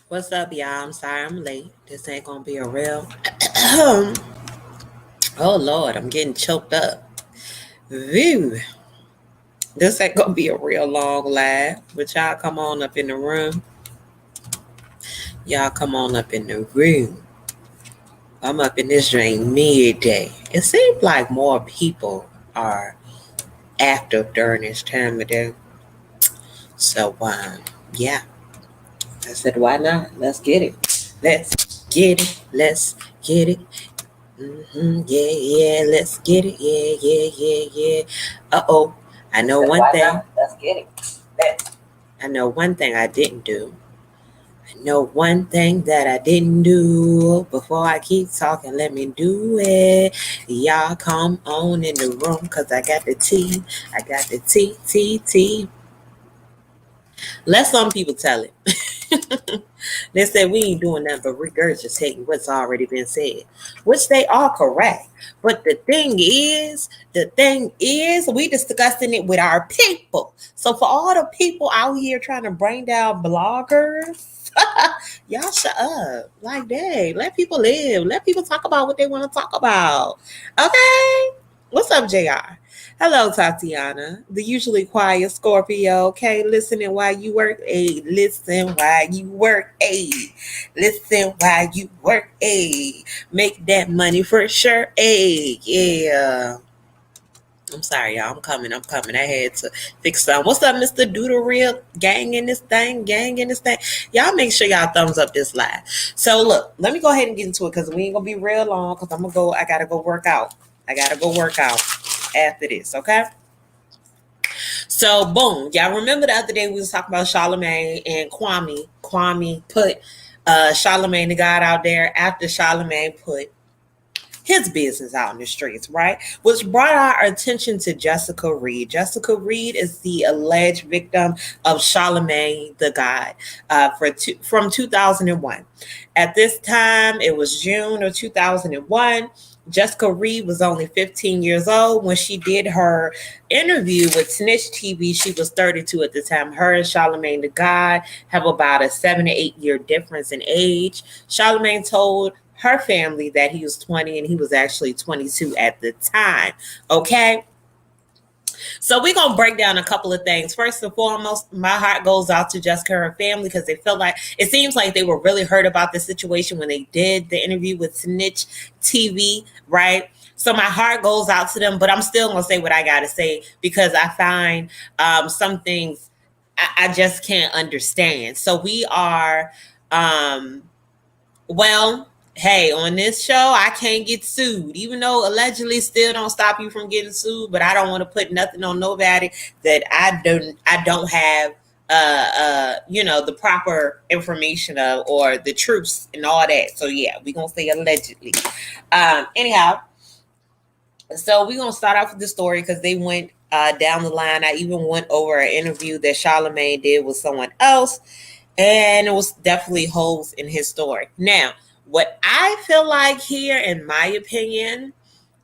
What's up, y'all? I'm sorry I'm late. This ain't gonna be a real. Oh Lord, I'm getting choked up. View. This ain't gonna be a real long live. But y'all come on up in the room. Y'all come on up in the room. I'm up in this drain midday. It seems like more people are active during this time of day. So yeah. I said, why not? Let's get it. Let's get it. Let's get it. Yeah, yeah, let's get it. Yeah, yeah, yeah, yeah. Uh-oh. I know one thing. Let's get it. I know one thing I didn't do. I know one thing that I didn't do. Before I keep talking, let me do it. Y'all come on in the room because I got the tea. I got the tea. Let some people tell it. They said we ain't doing nothing but regurgitating what's already been said, which they are correct. But the thing is, we discussing it with our people. So for all the people out here trying to bring down bloggers, y'all shut up. Like, dang, let people live. Let people talk about what they want to talk about. Okay? What's up, JR? Hello, Tatiana, the usually quiet Scorpio. Okay, listening while you work. Listen while you work. Listen while you work. Make that money for sure. Yeah. I'm sorry, y'all. I'm coming. I had to fix something. What's up, Mr. Doodle Real? Gang in this thing. Y'all make sure y'all thumbs up this live. So look, let me go ahead and get into it because we ain't gonna be real long because I gotta go work out. After this, okay? So boom, y'all remember the other day we was talking about Charlamagne and Kwame. Kwame put Charlamagne the God out there after Charlamagne put his business out in the streets, right? Which brought our attention to Jessica Reid. Jessica Reid is the alleged victim of Charlamagne the God from 2001. At this time, it was June of 2001. Jessica Reid was only 15 years old when she did her interview with Snitch TV. She was 32 at the time. Her and Charlamagne the God have about a 7 to 8 year difference in age. Charlamagne told her family that he was 20 and he was actually 22 at the time. Okay. So we're going to break down a couple of things. First and foremost, my heart goes out to Jessica and her family because they felt like it seems like they were really hurt about the situation when they did the interview with Snitch TV, right? So my heart goes out to them, but I'm still going to say what I got to say because I find some things I just can't understand. So we are, hey, on this show, I can't get sued, even though allegedly still don't stop you from getting sued. But I don't want to put nothing on nobody that I don't have, the proper information of or the truths and all that. So yeah, we gonna say allegedly. Anyhow, so we're gonna start off with the story because they went down the line. I even went over an interview that Charlamagne did with someone else, and it was definitely holes in his story. Now, what I feel like here, in my opinion,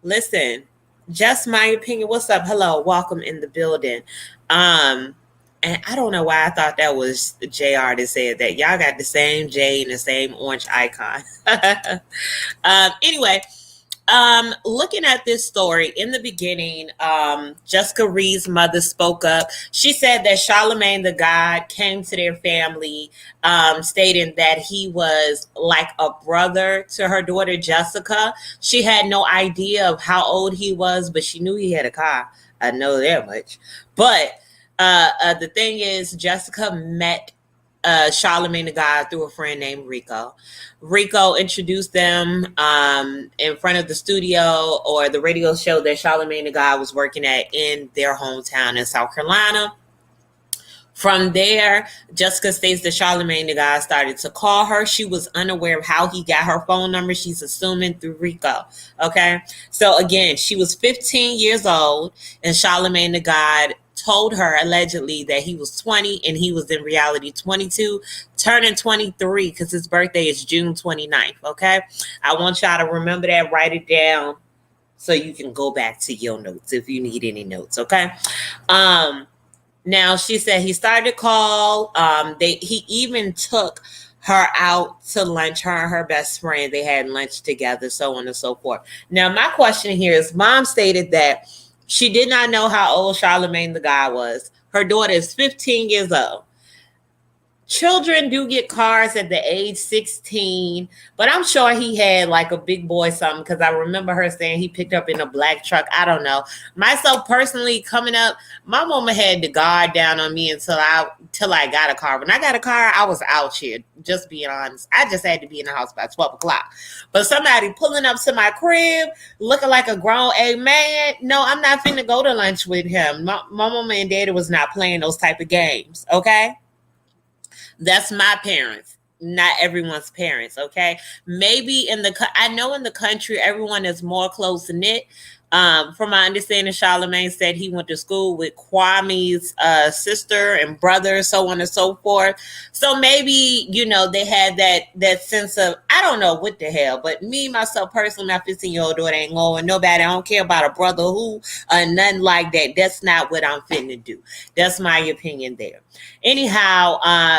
listen, just my opinion. What's up? Hello, welcome in the building. And I don't know why I thought that was JR that said that. Y'all got the same J and the same orange icon. Anyway, looking at this story in the beginning, Jessica Reid's mother spoke up. She said that Charlamagne the God came to their family, stating that he was like a brother to her daughter Jessica. She had no idea of how old he was, but she knew he had a car. I know that much. But the thing is, Jessica met Charlamagne the God through a friend named Rico. Rico introduced them in front of the studio or the radio show that Charlamagne the God was working at in their hometown in South Carolina. From there, Jessica states that Charlamagne the God started to call her. She was unaware of how he got her phone number. She's assuming through Rico. Okay. So again, she was 15 years old and Charlamagne the God told her allegedly that he was 20 and he was in reality 22, turning 23 because his birthday is June 29th. Okay. I want y'all to remember that, write it down so you can go back to your notes if you need any notes. Okay. Now she said he started to call. He even took her out to lunch, her and her best friend. They had lunch together, so on and so forth. Now, my question here is, mom stated that she did not know how old Charlamagne Tha God was. Her daughter is 15 years old. Children do get cars at the age 16, but I'm sure he had like a big boy something, because I remember her saying he picked up in a black truck. I don't know. Myself personally, coming up, my mama had the guard down on me until I got a car. When I got a car, I was out here, just being honest. I just had to be in the house by 12 o'clock. But somebody pulling up to my crib looking like a grown a man, no, I'm not finna go to lunch with him. My mama and daddy was not playing those type of games, okay? That's my parents, not everyone's parents, okay? Maybe I know in the country, everyone is more close-knit. From my understanding, Charlamagne said he went to school with Kwame's sister and brother, so on and so forth. So maybe, they had that sense of, I don't know what the hell, but me, myself, personally, my 15-year-old daughter ain't going nobody. I don't care about a brother who, nothing like that. That's not what I'm finna do. That's my opinion there. Anyhow,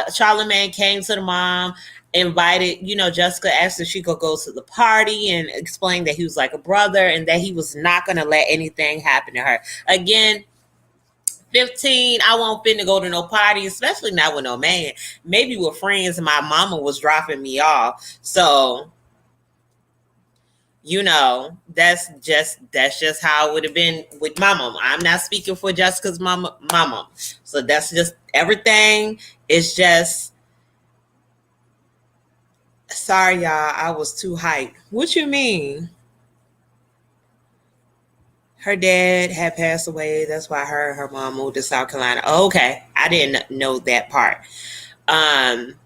Charlamagne came to the mom, invited, Jessica asked if she could go to the party, and explained that he was like a brother and that he was not going to let anything happen to her. Again, 15, I won't finna go to no party, especially not with no man. Maybe with friends, and my mama was dropping me off. So, that's just how it would have been with my mama. I'm not speaking for Jessica's mama. So that's just everything. It's just, sorry, y'all. I was too hyped. What you mean? Her dad had passed away. That's why her mom moved to South Carolina. Oh, okay. I didn't know that part. But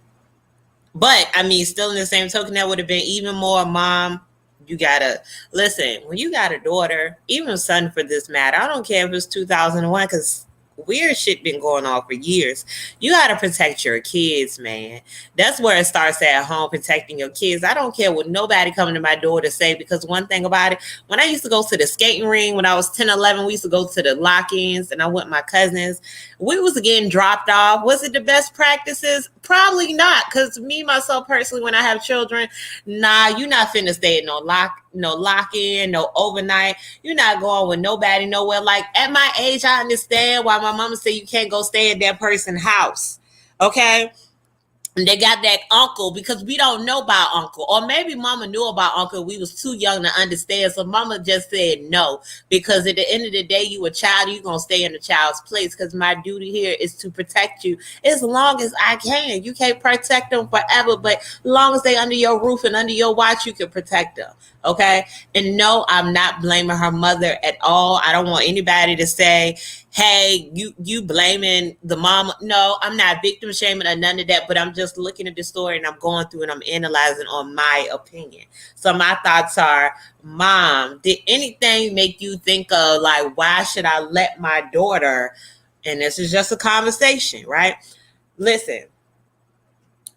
I mean, still in the same token, that would have been even more. Mom, you gotta listen. When you got a daughter, even a son for this matter, I don't care if it's 2001, because weird shit been going on for years. You got to protect your kids, man. That's where it starts at home, protecting your kids. I don't care what nobody coming to my door to say, because one thing about it, when I used to go to the skating ring when I was 10, 11, we used to go to the lock-ins, and I went with my cousins. We was getting dropped off. Was it the best practices? Probably not, because me, myself, personally, when I have children, nah, you not finna stay at no lock-in, no overnight. You're not going with nobody nowhere. Like, at my age, I understand why my mama said you can't go stay at that person's house, okay? And they got that uncle, because we don't know about uncle. Or maybe mama knew about uncle. We was too young to understand. So mama just said no. Because at the end of the day, you a child. You're going to stay in the child's place. Because my duty here is to protect you as long as I can. You can't protect them forever. But as long as they under your roof and under your watch, you can protect them. Okay? And no, I'm not blaming her mother at all. I don't want anybody to say, hey, you blaming the mama. No, I'm not victim shaming or none of that, but I'm just looking at the story and I'm going through and I'm analyzing on my opinion. So my thoughts are, Mom, did anything make you think of, like, why should I let my daughter, and this is just a conversation, right? Listen,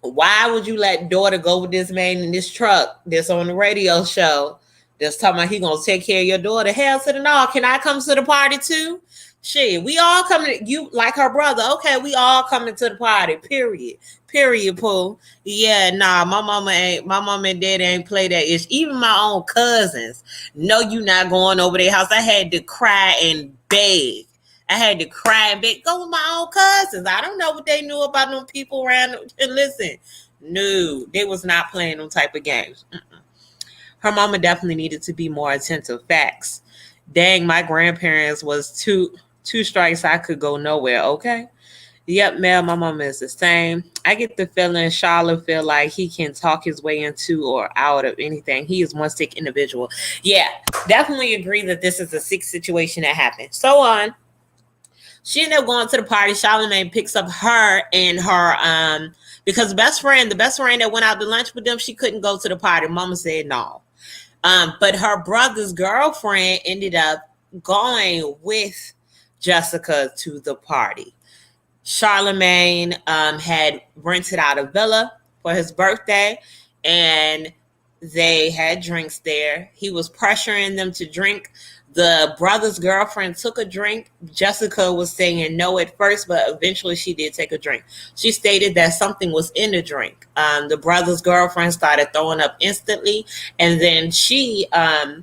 why would you let daughter go with this man in this truck that's on the radio show that's talking about he gonna take care of your daughter? Hell to the no. Can I come to the party too? Shit, we all coming. You like her brother? Okay, we all coming to the party. Period. Pooh. Yeah, nah. My mama and daddy ain't play that ish. Even my own cousins. No, you not going over their house. I had to cry and beg. Go with my own cousins. I don't know what they knew about them people around. And listen, no, they was not playing them type of games. Her mama definitely needed to be more attentive. Facts. Dang, my grandparents was two strikes, I could go nowhere. Okay. Yep, Mel, my mama is the same. I get the feeling Charlotte feel like he can talk his way into or out of anything. He is one sick individual. Yeah, definitely agree that this is a sick situation that happened. So on. She ended up going to the party. Charlamagne picks up her and her because the best friend that went out to lunch with them, she couldn't go to the party. Mama said no. But her brother's girlfriend ended up going with Jessica to the party. Charlamagne had rented out a villa for his birthday, and They had drinks there. He was pressuring them to drink. The brother's girlfriend took a drink. Jessica was saying no at first, but eventually she did take a drink. She stated that something was in the drink. The brother's girlfriend started throwing up instantly, and then she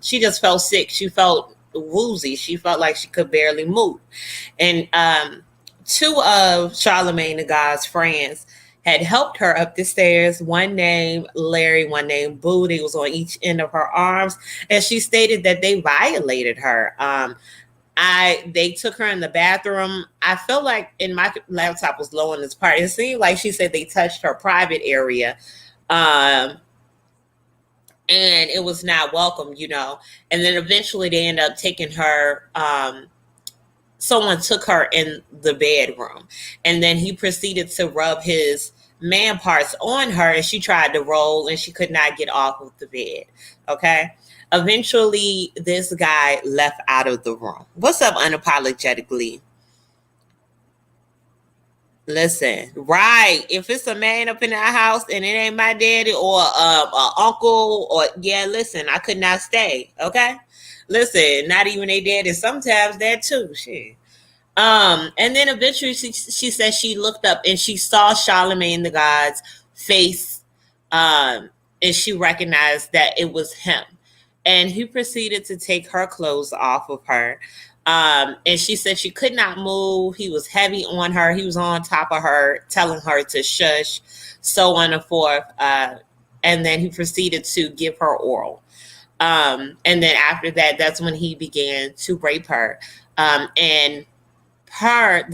just felt sick. She felt woozy. She felt like she could barely move. And two of Charlamagne Tha God's friends had helped her up the stairs. One named Larry, one named Boo. They was on each end of her arms, and she stated that they violated her. They took her in the bathroom. I feel like, and my laptop was low in this part, it seemed like she said they touched her private area. And it was not welcome, you know. And then eventually they ended up taking her. Someone took her in the bedroom, and then he proceeded to rub his man parts on her, and she tried to roll and she could not get off of the bed. Okay. Eventually this guy left out of the room. What's up, unapologetically? Listen, right. If it's a man up in our house and it ain't my daddy or an uncle, or listen, I could not stay. Okay. Listen, not even a daddy. Sometimes that too. Shit. And then eventually she said she looked up and she saw Charlamagne Tha God's face, and she recognized that it was him. And he proceeded to take her clothes off of her. And she said she could not move. He was heavy on her. He was on top of her, telling her to shush, so on and forth. And then he proceeded to give her oral. And then after that, that's when he began to rape her. And the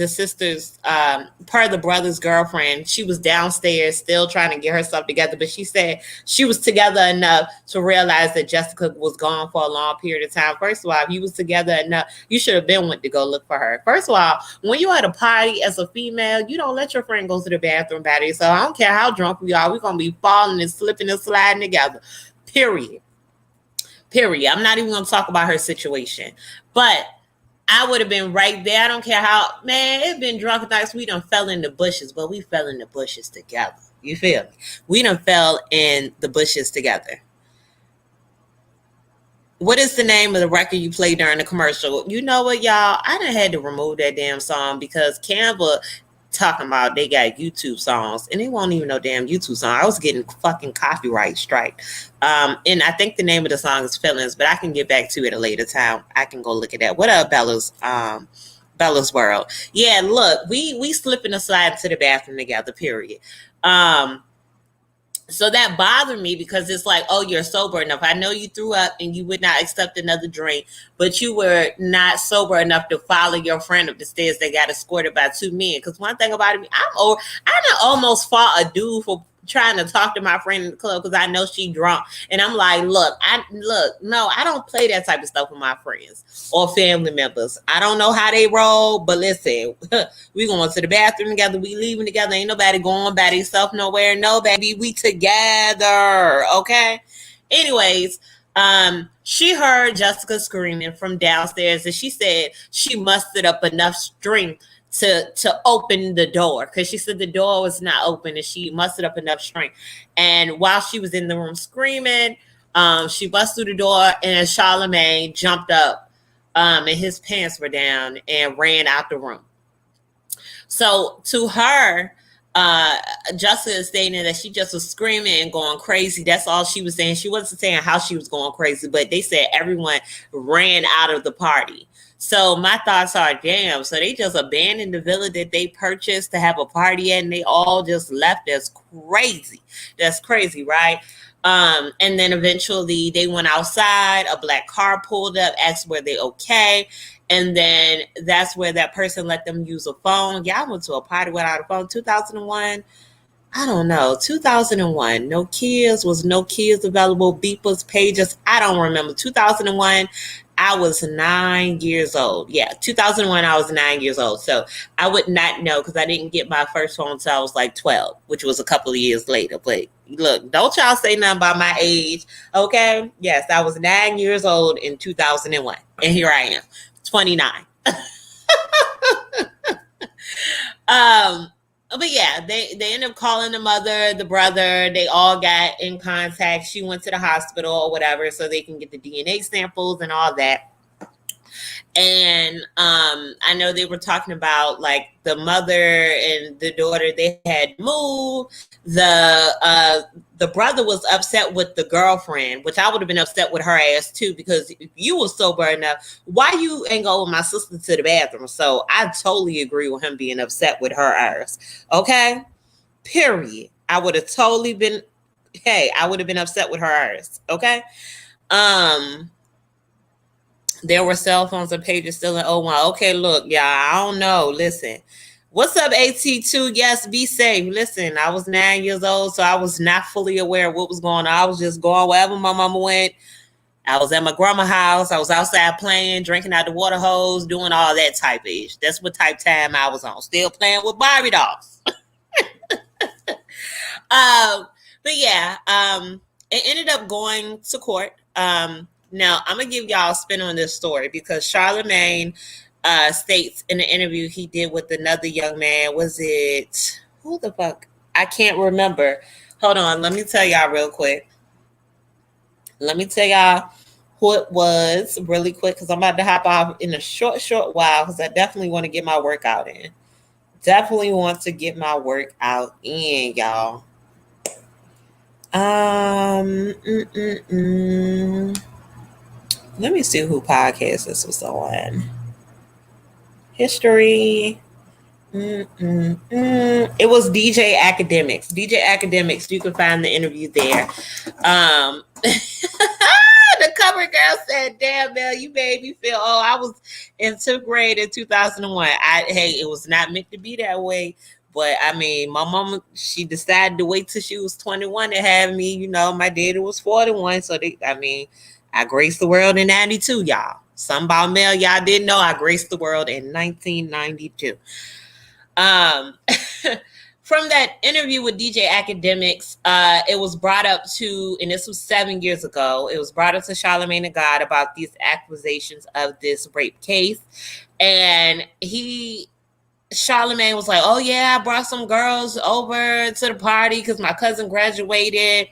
brother's girlfriend, she was downstairs still trying to get herself together, but she said she was together enough to realize that Jessica was gone for a long period of time. First of all, if you was together enough, you should have been went to go look for her. First of all, when you're at a party as a female, you don't let your friend go to the bathroom by themselves. So I don't care how drunk we are, we're going to be falling and slipping and sliding together. Period. I'm not even going to talk about her situation, but I would have been right there. I don't care how, man, it's been drunk nights. We done fell in the bushes, but we fell in the bushes together. You feel me? We done fell in the bushes together. What is the name of the record you played during the commercial? You know what, y'all? I done had to remove that damn song because Canva talking about they got YouTube songs and they won't even know damn YouTube song. I was getting fucking copyright strike. And I think the name of the song is Feelings, but I can get back to it at a later time. I can go look at that. What up, Bella's World? Yeah, look, we slipping and sliding to the bathroom together, period. So that bothered me because it's like, oh, you're sober enough. I know you threw up and you would not accept another drink, but you were not sober enough to follow your friend up the stairs that got escorted by two men. Because one thing about it, I done almost fought a dude for trying to talk to my friend in the club because I know she drunk. And I'm like, no, I don't play that type of stuff with my friends or family members. I don't know how they roll, but listen, we going to the bathroom together. We leaving together. Ain't nobody going by themselves nowhere. No, baby, we together. Okay. Anyways, she heard Jessica screaming from downstairs and she said she mustered up enough strength to open the door because she said the door was not open and she mustered up enough strength. And while she was in the room screaming, she busted through the door and Charlamagne jumped up and his pants were down and ran out the room. So to her, Jessica is stating that she just was screaming and going crazy. That's all she was saying. She wasn't saying how she was going crazy, but they said everyone ran out of the party. So my thoughts are, damn, so they just abandoned the villa that they purchased to have a party at and they all just left. That's crazy. That's crazy, right? And then eventually they went outside. A black car pulled up, asked were they okay. And then that's where that person let them use a phone. Yeah, I went to a party without a phone. 2001. I don't know. 2001. No kids. Was no kids available. Beepers, pages. I don't remember. 2001. I was 9 years old. Yeah, 2001, I was 9 years old. So I would not know because I didn't get my first phone until I was like 12, which was a couple of years later. But look, don't y'all say nothing about my age, okay? Yes, I was 9 years old in 2001. And here I am, 29. But yeah, they ended up calling the mother, the brother. They all got in contact. She went to the hospital or whatever so they can get the DNA samples and all that. And I know they were talking about like the mother and the daughter, they had moved. The brother was upset with the girlfriend, which I would have been upset with her ass too, because if you were sober enough, why you ain't go with my sister to the bathroom? So I totally agree with him being upset with her ass. Okay? Period. I would have totally been, hey, I would have been upset with her ass. Okay? There were cell phones and pages still in 01. Okay, look, y'all, I don't know. Listen. What's up, AT2? Yes, be safe. Listen, I was 9 years old, so I was not fully aware of what was going on. I was just going wherever my mama went. I was at my grandma's house. I was outside playing, drinking out the water hose, doing all that type of ish. That's what type time I was on. Still playing with Barbie dolls. But yeah, it ended up going to court. Now, I'm going to give y'all a spin on this story because Charlamagne states in the interview he did with another young man. Was it, who the fuck? I can't remember. Hold on. Let me tell y'all real quick. Let me tell y'all who it was really quick because I'm about to hop off in a short while because I definitely want to get my workout in. Definitely want to get my workout in, y'all. Let me see who podcast this was on. History. It was DJ Academics. DJ Academics. You can find the interview there. The cover girl said, "Damn, Mel, you made me feel I was in 10th grade in 2001." Hey, it was not meant to be that way. But I mean, my mama, she decided to wait till she was 21 to have me. You know, my daddy was 41. So I graced the world in 92, y'all. Something about Mel, y'all didn't know. I graced the world in 1992. From that interview with DJ Academics, it was brought up to, and this was 7 years ago, it was brought up to Charlamagne Tha God about these accusations of this rape case. And Charlamagne was like, "Oh yeah, I brought some girls over to the party because my cousin graduated.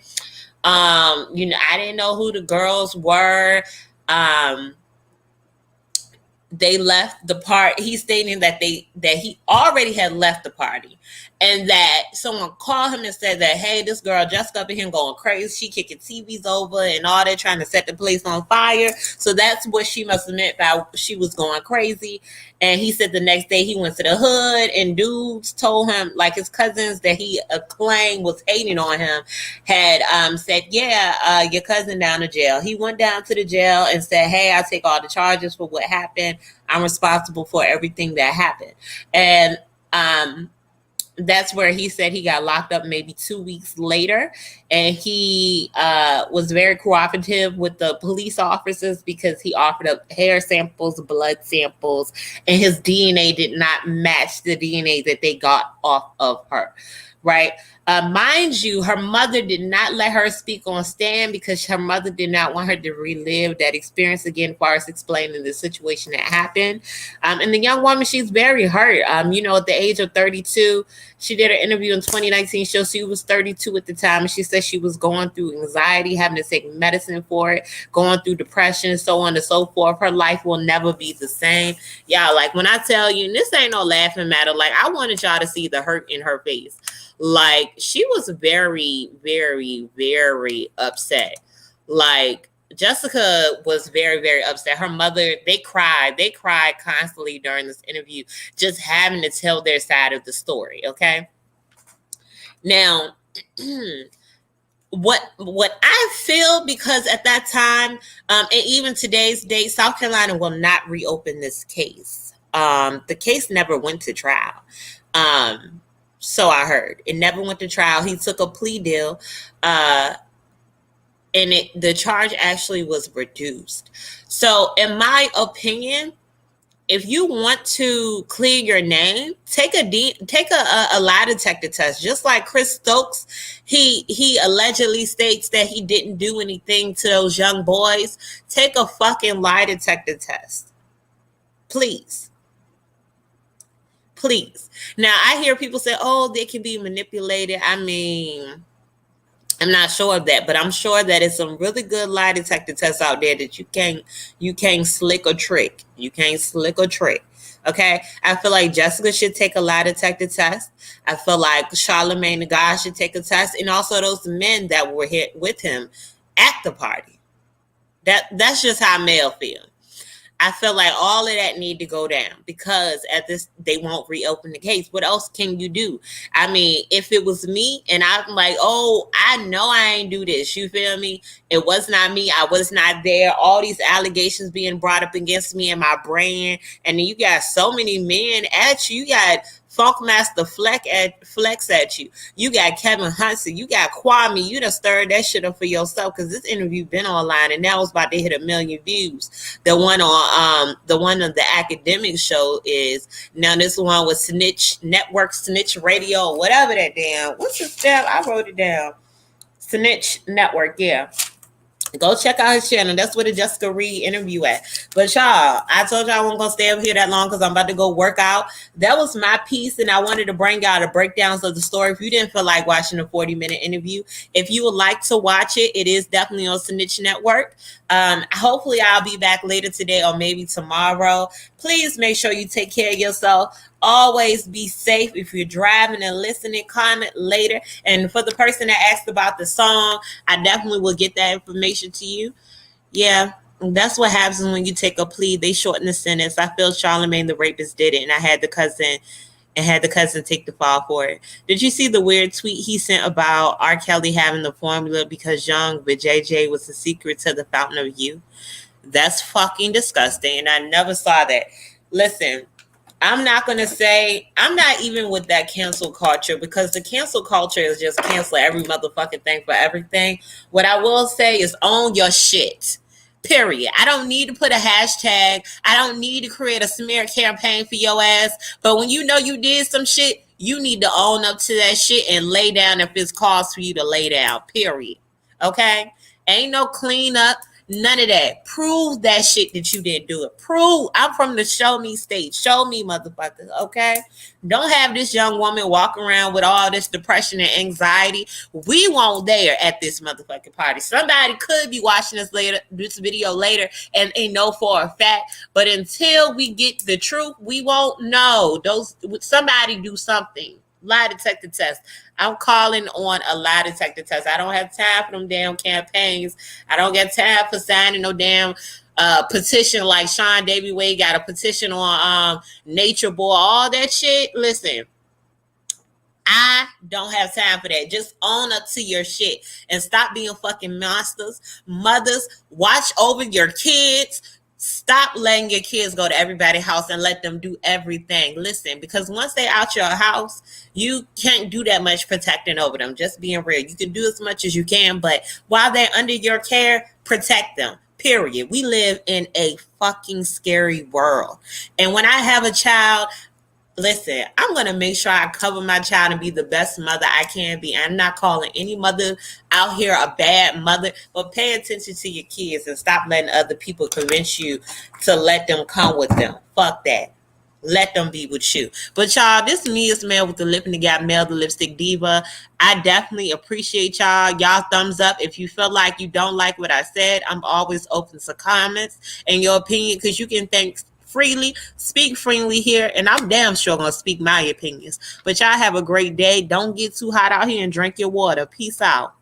I didn't know who the girls were. They left the party." He's stating that he already had left the party, and that someone called him and said that, "Hey, this girl Jessica up in here going crazy. She kicking TVs over and all that, trying to set the place on fire." So that's what she must have meant by she was going crazy. And he said the next day he went to the hood and dudes told him, like his cousins that he claimed was hating on him, had said, "Yeah, your cousin down to jail." He went down to the jail and said, "Hey, I take all the charges for what happened. I'm responsible for everything that happened." And that's where he said he got locked up maybe 2 weeks later. And he was very cooperative with the police officers because he offered up hair samples, blood samples, and his DNA did not match the DNA that they got off of her, right? Mind you, her mother did not let her speak on stand because her mother did not want her to relive that experience again, as far as explaining the situation that happened. And the young woman, she's very hurt. At the age of 32, she did an interview in 2019. She was 32 at the time, and she said she was going through anxiety, having to take medicine for it, going through depression, so on and so forth. Her life will never be the same. Y'all, like when I tell you, and this ain't no laughing matter, like I wanted y'all to see the hurt in her face. Like she was very, very, very upset. Like Jessica was very, very upset. Her mother, they cried constantly during this interview, just having to tell their side of the story. Okay. Now, what I feel, because at that time, and even today's date, South Carolina will not reopen this case. The case never went to trial. So I heard. It never went to trial. He took a plea deal, and the charge actually was reduced. So in my opinion, if you want to clear your name, take a lie detector test. Just like Chris Stokes, he allegedly states that he didn't do anything to those young boys. Take a fucking lie detector test. Please. Please. Now, I hear people say, oh, they can be manipulated. I mean, I'm not sure of that, but I'm sure that it's some really good lie detector tests out there that you can't slick or trick. You can't slick or trick. Okay, I feel like Jessica should take a lie detector test. I feel like Charlamagne Tha God should take a test, and also those men that were here with him at the party. That's just how male feel. I feel like all of that need to go down because at this they won't reopen the case. What else can you do? I mean, if it was me and I'm like, oh, I know I ain't do this. You feel me? It was not me. I was not there. All these allegations being brought up against me and my brand. And then you got so many men at you. You got Funkmaster Flex at you. You got Kevin Hudson. You got Kwame. You done stirred that shit up for yourself because this interview been online and now it's about to hit 1 million views. The one on the academic show is now this one with Snitch Network, Snitch Radio, whatever that damn. What's the step? I wrote it down. Snitch Network, yeah. Go check out his channel. That's where the Jessica Reid interview at. But y'all, I told y'all I wasn't going to stay up here that long because I'm about to go work out. That was my piece, and I wanted to bring y'all the breakdowns of the story. If you didn't feel like watching a 40-minute interview, if you would like to watch it, it is definitely on Snitch Network. Hopefully, I'll be back later today or maybe tomorrow. Please make sure you take care of yourself. Always be safe. If you're driving and listening, comment later. And for the person that asked about the song, I definitely will get that information to you. Yeah, that's what happens when you take a plea. They shorten the sentence. I feel Charlamagne the rapist did it, and I had the cousin take the fall for it. Did you see the weird tweet he sent about R. Kelly having the formula because young JJ was the secret to the fountain of youth? That's fucking disgusting, and I never saw that. Listen, I'm not even with that cancel culture because the cancel culture is just cancel every motherfucking thing for everything. What I will say is own your shit. Period. I don't need to put a hashtag. I don't need to create a smear campaign for your ass. But when you know you did some shit, you need to own up to that shit and lay down if it's cause for you to lay down. Period. Okay? Ain't no cleanup. None of that. Prove that shit that you didn't do it. Prove. I'm from the show me state. Show me, motherfuckers. Okay? Don't have this young woman walk around with all this depression and anxiety. We won't there at this motherfucking party. Somebody could be watching this video later and they know for a fact. But until we get the truth, we won't know. Somebody do something. Lie detector test. I'm calling on a lie detector test. I don't have time for them damn campaigns. I don't got time for signing no damn petition like Sean Davy Wade got a petition on Nature Boy. All that shit. Listen, I don't have time for that. Just own up to your shit and stop being fucking monsters. Mothers, watch over your kids. Stop letting your kids go to everybody's house and let them do everything. Listen, because once they out your house, you can't do that much protecting over them. Just being real. You can do as much as you can, but while they're under your care, protect them. Period. We live in a fucking scary world. And when I have a child, listen, I'm going to make sure I cover my child and be the best mother I can be. I'm not calling any mother out here a bad mother, but pay attention to your kids and stop letting other people convince you to let them come with them. Fuck that. Let them be with you. But y'all, this me is Mel with the Lip and the Gap, Mel the Lipstick Diva. I definitely appreciate y'all. Y'all thumbs up. If you feel like you don't like what I said, I'm always open to comments and your opinion because you can think freely, speak freely here, and I'm damn sure gonna speak my opinions. But y'all have a great day. Don't get too hot out here and drink your water. Peace out.